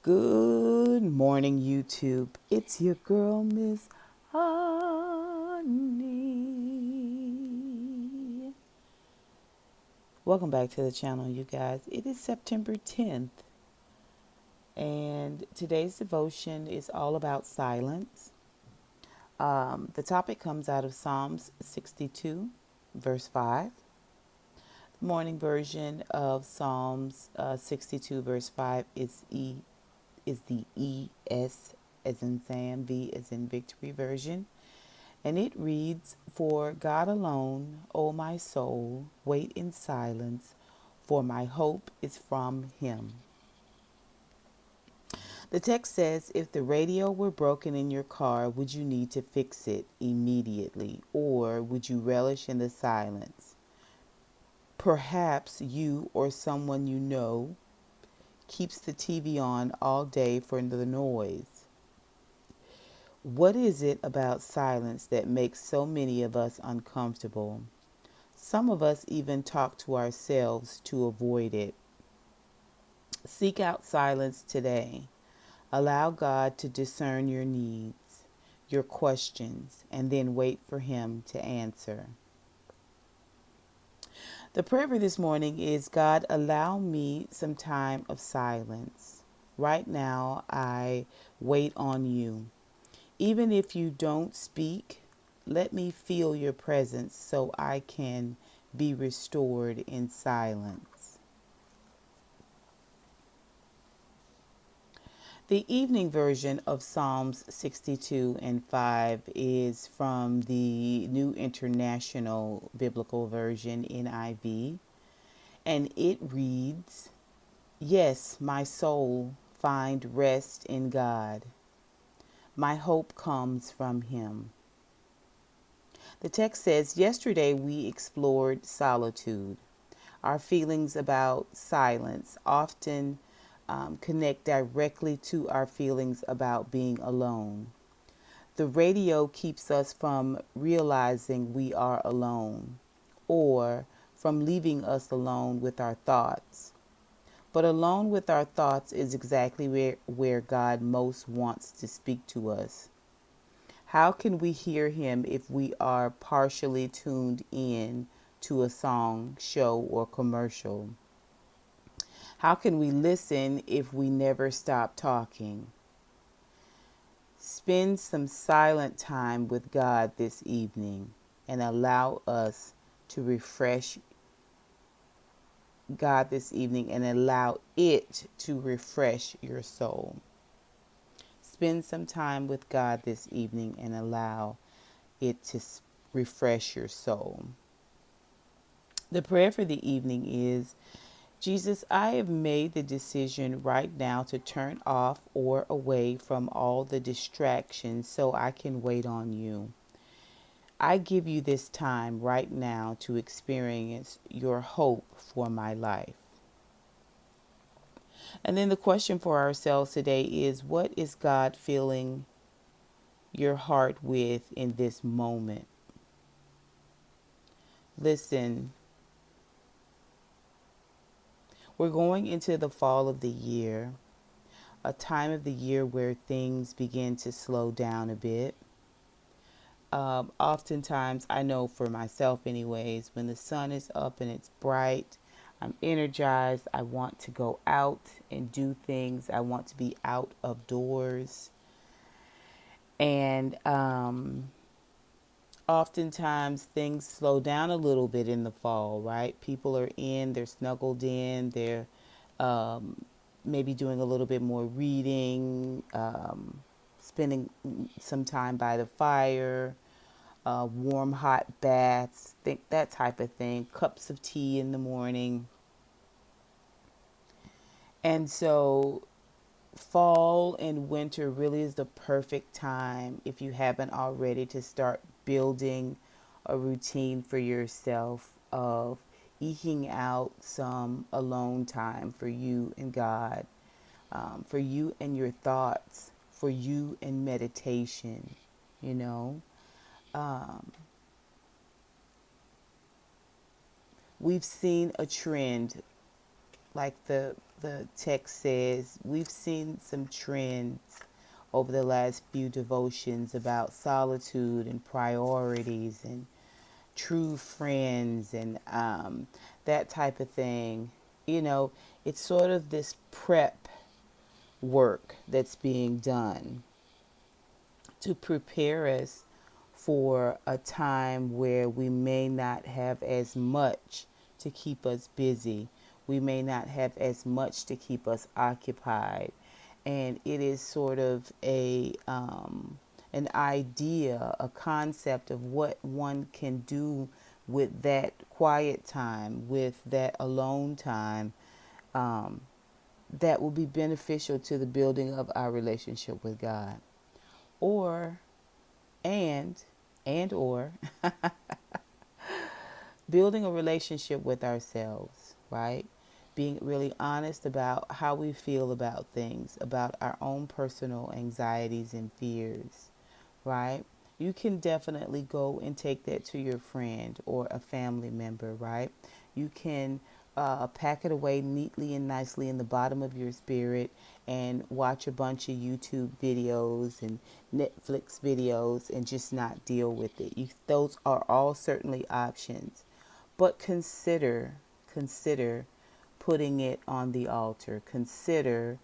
Good morning, YouTube. It's your girl, Miss Honey. Welcome back to the channel, you guys. It is September 10th, and today's devotion is all about silence. The topic comes out of Psalms 62, verse 5. The morning version of Psalms 62, verse 5 is the ES as in Sam, V as in Victory version. And it reads, "For God alone, O my soul, wait in silence, for my hope is from him." The text says, if the radio were broken in your car, would you need to fix it immediately, or would you relish in the silence? Perhaps you or someone you know keeps the TV on all day for the noise. What is it about silence that makes so many of us uncomfortable? Some of us even talk to ourselves to avoid it. Seek out silence today. Allow God to discern your needs, your questions, and then wait for Him to answer. The prayer for this morning is, God, allow me some time of silence. Right now, I wait on you. Even if you don't speak, let me feel your presence so I can be restored in silence. The evening version of Psalms 62 and 5 is from the New International Biblical Version, NIV, and it reads, "Yes, my soul, find rest in God. My hope comes from Him." The text says, yesterday we explored solitude. Our feelings about silence often connect directly to our feelings about being alone. The radio keeps us from realizing we are alone, or from leaving us alone with our thoughts. But alone with our thoughts is exactly where God most wants to speak to us. How can we hear Him if we are partially tuned in to a song, show, or commercial? How can we listen if we never stop talking? Spend some silent time with God this evening and allow us to refresh God this evening and allow it to refresh your soul. Spend some time with God this evening and allow it to refresh your soul. The prayer for the evening is, Jesus, I have made the decision right now to turn off or away from all the distractions so I can wait on you. I give you this time right now to experience your hope for my life. And then the question for ourselves today is, what is God filling your heart with in this moment? Listen, we're going into the fall of the year, a time of the year where things begin to slow down a bit. Oftentimes, I know for myself anyways, when the sun is up and it's bright, I'm energized. I want to go out and do things. I want to be out of doors. And oftentimes things slow down a little bit in the fall, right? People are in, they're snuggled in, they're maybe doing a little bit more reading, spending some time by the fire, warm, hot baths, think that type of thing, cups of tea in the morning. And so fall and winter really is the perfect time, if you haven't already, to start building a routine for yourself of eking out some alone time for you and God, for you and your thoughts, for you and meditation, you know. We've seen a trend like the text says, we've seen some trends over the last few devotions about solitude and priorities and true friends and that type of thing. You know, it's sort of this prep work that's being done to prepare us for a time where we may not have as much to keep us busy. We may not have as much to keep us occupied. And it is sort of an idea, a concept of what one can do with that quiet time, with that alone time, um, that will be beneficial to the building of our relationship with God. Or and or building a relationship with ourselves, right? Being really honest about how we feel about things, about our own personal anxieties and fears, right? You can definitely go and take that to your friend or a family member, right? You can pack it away neatly and nicely in the bottom of your spirit and watch a bunch of YouTube videos and Netflix videos and just not deal with it. Those are all certainly options, but consider putting it on the altar. Consider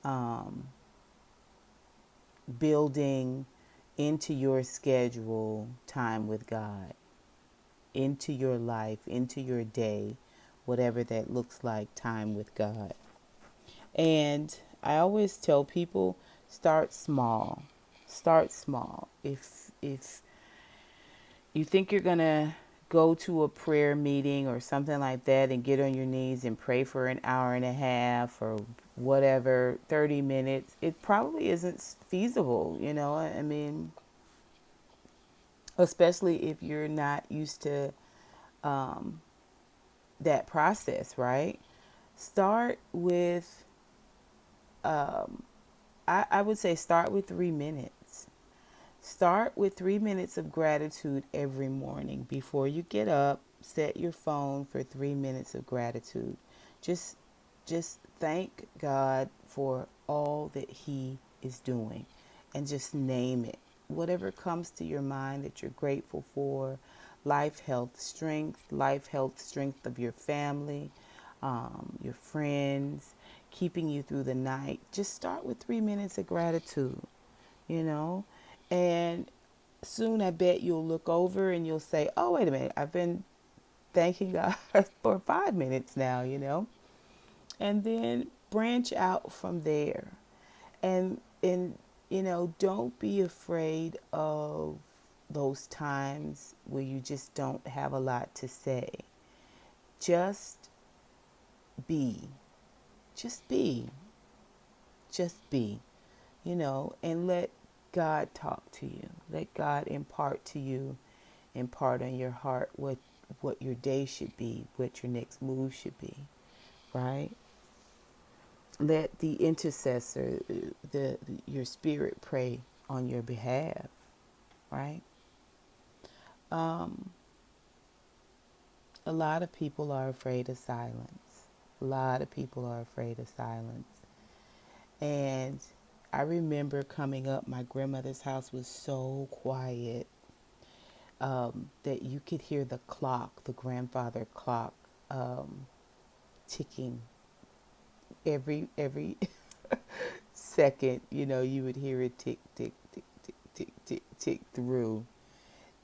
um, building into your schedule time with God, into your life, into your day, whatever that looks like, time with God. And I always tell people, start small. Start small. If you think you're going to go to a prayer meeting or something like that and get on your knees and pray for an hour and a half or whatever, 30 minutes, it probably isn't feasible, you know? I mean, especially if you're not used to um, that process, right? Start with, I would say, start with 3 minutes. Start with 3 minutes of gratitude every morning. Before you get up, set your phone for 3 minutes of gratitude. Just just thank God for all that He is doing and just name it. Whatever comes to your mind that you're grateful for, life, health, strength of your family, your friends, keeping you through the night. Just start with 3 minutes of gratitude, you know? And soon I bet you'll look over and you'll say, oh, wait a minute, I've been thanking God for 5 minutes now, you know? And then branch out from there. And you know, don't be afraid of those times where you just don't have a lot to say. Just be. Just be. Just be. You know, and let God talk to you. Let God impart to you, impart on your heart what your day should be, what your next move should be, right? Let the intercessor, your spirit pray on your behalf, right? Um, a lot of people are afraid of silence. A lot of people are afraid of silence. And I remember coming up, my grandmother's house was so quiet that you could hear the clock, the grandfather clock, ticking every second. You know, you would hear it tick, tick, tick, tick, tick, tick, tick through.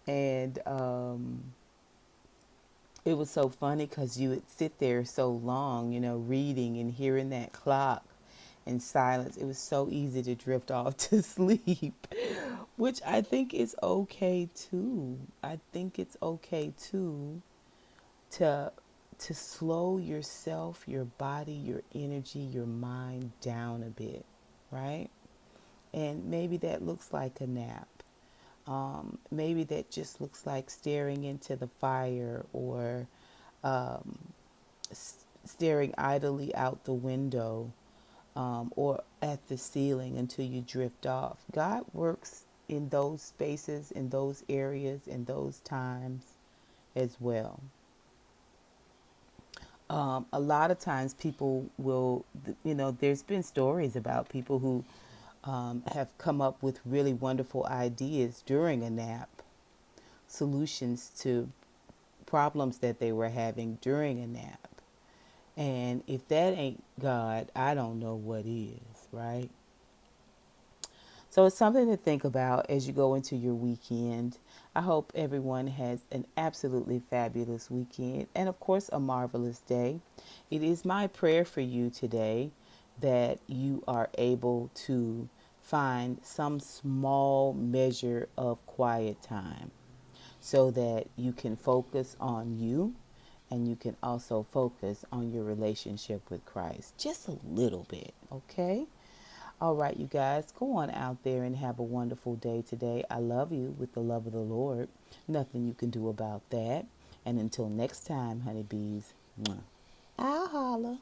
And it was so funny because you would sit there so long, you know, reading and hearing that clock in silence. It was so easy to drift off to sleep, which I think is okay too. I think it's okay too to slow yourself, your body, your energy, your mind down a bit, right? And maybe that looks like a nap. Maybe that just looks like staring into the fire or um, staring idly out the window or at the ceiling until you drift off. God works in those spaces, in those areas, in those times as well. A lot of times people will, there's been stories about people who have come up with really wonderful ideas during a nap, solutions to problems that they were having during a nap. And if that ain't God, I don't know what is, right? So it's something to think about as you go into your weekend. I hope everyone has an absolutely fabulous weekend and, of course, a marvelous day. It is my prayer for you today that you are able to find some small measure of quiet time so that you can focus on you and you can also focus on your relationship with Christ just a little bit, okay? All right, you guys, go on out there and have a wonderful day today. I love you with the love of the Lord. Nothing you can do about that. And until next time, honeybees, mwah, I'll holla.